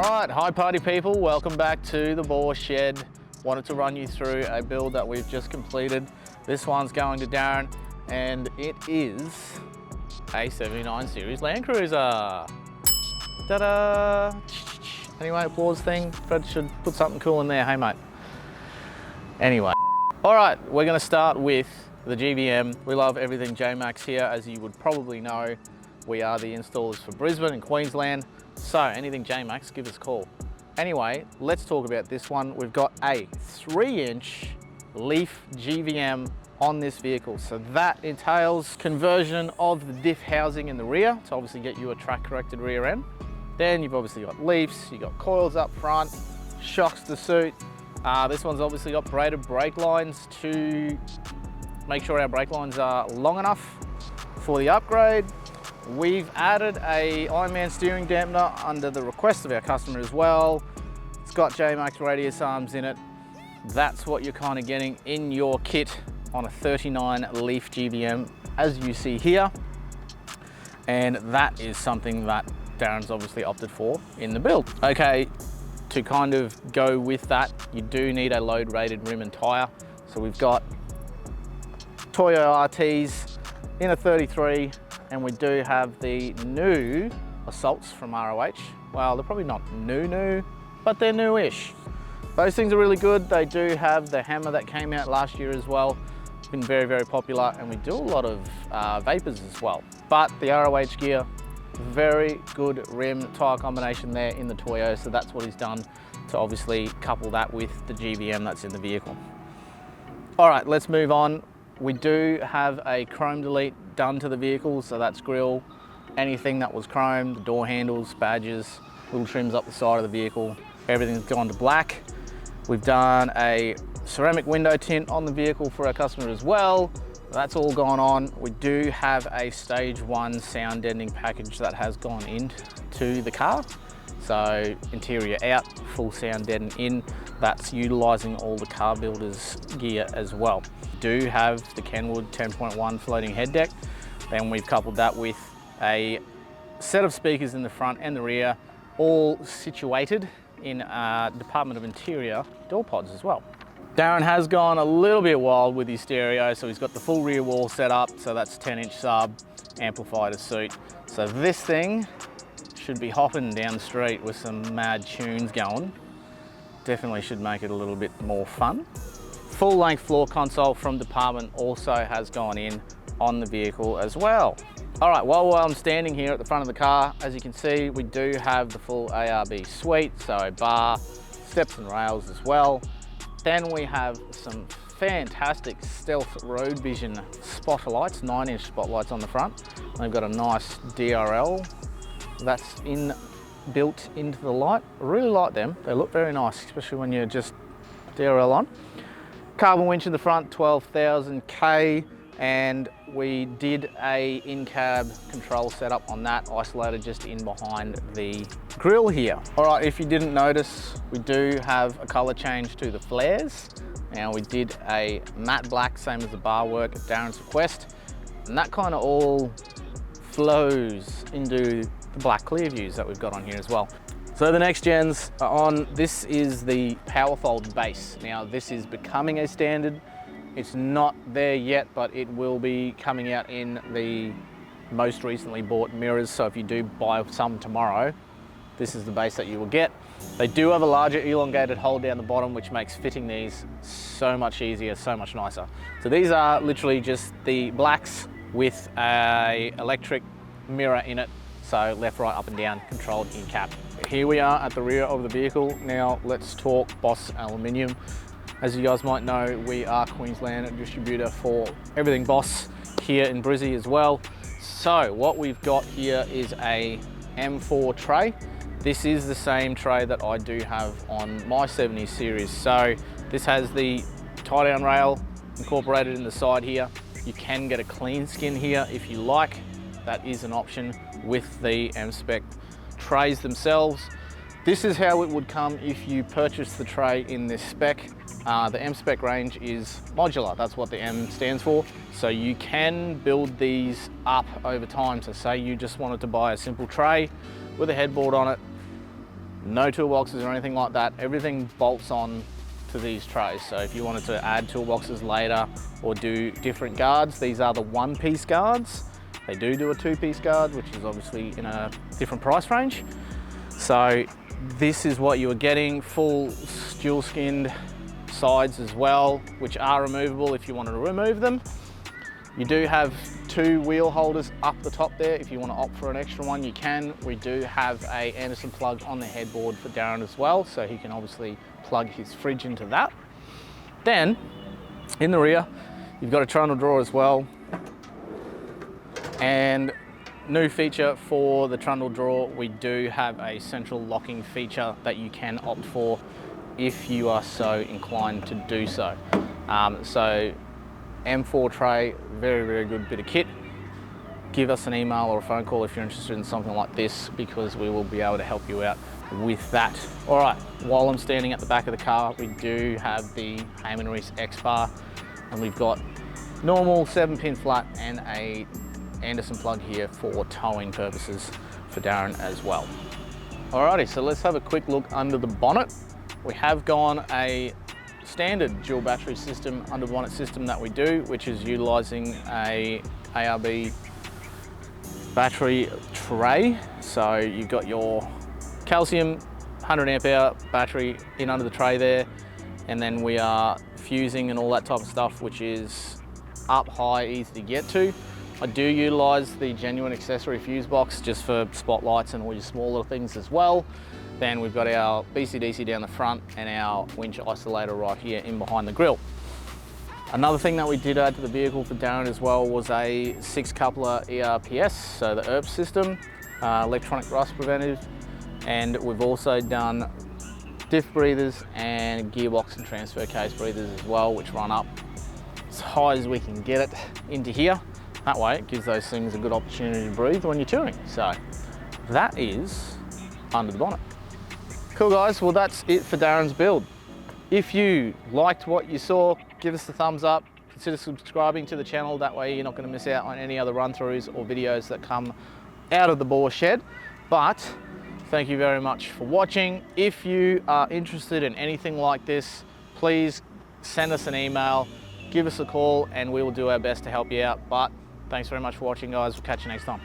Alright, hi party people, welcome back to the Boar Shed. Wanted to run you through a build that we've just completed. This one's going to Darren, and it is a 79 series Land Cruiser. Ta-da! Anyway, applause thing. Fred should put something cool in there, hey mate. Anyway, alright, we're going to start with the GVM. We love everything JMACX here, as you would probably know. We are the installers for Brisbane and Queensland. So anything JMACX, give us a call. Anyway, let's talk about this one. We've got a 3-inch leaf GVM on this vehicle. So that entails conversion of the diff housing in the rear to obviously get you a track corrected rear end. Then you've obviously got leafs, you've got coils up front, shocks to suit. This one's obviously got braided brake lines to make sure our brake lines are long enough for the upgrade. We've added a Ironman steering dampener under the request of our customer as well. It's got JMACX radius arms in it. That's what you're kind of getting in your kit on a 39 leaf GVM, as you see here. And that is something that Darren's obviously opted for in the build. Okay, to kind of go with that, you do need a load rated rim and tire. So we've got Toyo RTs in a 33, and we do have the new Assaults from ROH. Well, they're probably not new, but they're newish. Those things are really good. They do have the Hammer that came out last year as well. It's been very, very popular, and we do a lot of Vapors as well. But the ROH gear, very good rim tire combination there in the Toyo, so that's what he's done to obviously couple that with the GVM that's in the vehicle. All right, let's move on. We do have a chrome delete done to the vehicle, so that's grille, anything that was chrome, the door handles, badges, little trims up the side of the vehicle, everything's gone to black. We've done a ceramic window tint on the vehicle for our customer as well. That's all gone on. We do have a stage 1 sound deadening package that has gone into the car. So interior out, full sound deaden in. That's utilising all the car builders gear as well. We do have the Kenwood 10.1 floating head deck. Then we've coupled that with a set of speakers in the front and the rear, all situated in Department of Interior door pods as well. Darren has gone a little bit wild with his stereo, so he's got the full rear wall set up, so that's 10-inch sub, amplifier to suit. So this thing should be hopping down the street with some mad tunes going. Definitely should make it a little bit more fun. Full length floor console from Department also has gone in on the vehicle as well. All right, while I'm standing here at the front of the car, as you can see, we do have the full ARB suite, so a bar, steps and rails as well. Then we have some fantastic stealth road vision spotlights, 9-inch spotlights on the front. They've got a nice DRL that's built into the light. I really like them. They look very nice, especially when you're just DRL on. Carbon winch in the front, 12,000K, and we did a in-cab control setup on that, isolated just in behind the grille here. All right, if you didn't notice, we do have a color change to the flares. Now we did a matte black, same as the bar work at Darren's request, and that kind of all flows into the black clear views that we've got on here as well. So the next gens are on. This is the Powerfold base. Now this is becoming a standard. It's not there yet, but it will be coming out in the most recently bought mirrors. So if you do buy some tomorrow, this is the base that you will get. They do have a larger elongated hole down the bottom, which makes fitting these so much easier, so much nicer. So these are literally just the blacks with a electric mirror in it. So left, right, up and down, controlled in cap. Here we are at the rear of the vehicle. Now let's talk Boss Aluminium. As you guys might know, we are Queensland distributor for everything Boss here in Brizzy as well. So what we've got here is a M4 tray. This is the same tray that I do have on my 70 series. So this has the tie down rail incorporated in the side here. You can get a clean skin here if you like. That is an option with the M-Spec trays themselves. This is how it would come if you purchase the tray in this spec. The M-Spec range is modular, that's what the M stands for. So you can build these up over time. So say you just wanted to buy a simple tray with a headboard on it, No toolboxes or anything like that. Everything bolts on to these trays. So if you wanted to add toolboxes later or do different guards, these are the one-piece guards. They do a two-piece guard, which is obviously in a different price range. So this is what you are getting, full dual skinned sides as well, which are removable if you wanted to remove them. You do have two wheel holders up the top there. If you want to opt for an extra one, you can. We do have a Anderson plug on the headboard for Darren as well, so he can obviously plug his fridge into that. Then, in the rear, you've got a trundle drawer as well. And new feature for the trundle drawer, we do have a central locking feature that you can opt for if you are so inclined to do so. So M4 tray, very good bit of kit. Give us an email or a phone call if you're interested in something like this, because we will be able to help you out with that. All right, while I'm standing at the back of the car, we do have the Hayman Reese X-Bar, and we've got normal 7-pin flat and a Anderson plug here for towing purposes for Darren as well. Alrighty, so let's have a quick look under the bonnet. We have gone a standard dual battery system, under-bonnet system that we do, which is utilizing a ARB battery tray. So you've got your calcium 100 amp hour battery in under the tray there, and then we are fusing and all that type of stuff, which is up high, easy to get to. I do utilize the genuine accessory fuse box just for spotlights and all your smaller things as well. Then we've got our BCDC down the front and our winch isolator right here in behind the grille. Another thing that we did add to the vehicle for Darren as well was a 6-coupler ERPS, so the ERPS system, electronic rust preventive, and we've also done diff breathers and gearbox and transfer case breathers as well, which run up as high as we can get it into here. That way it gives those things a good opportunity to breathe when you're touring. So that is under the bonnet. Cool guys, well that's it for Darren's build. If you liked what you saw, give us a thumbs up, consider subscribing to the channel, that way you're not going to miss out on any other run-throughs or videos that come out of the bore shed. But thank you very much for watching. If you are interested in anything like this, please send us an email, give us a call, and we will do our best to help you out. But thanks very much for watching guys, we'll catch you next time.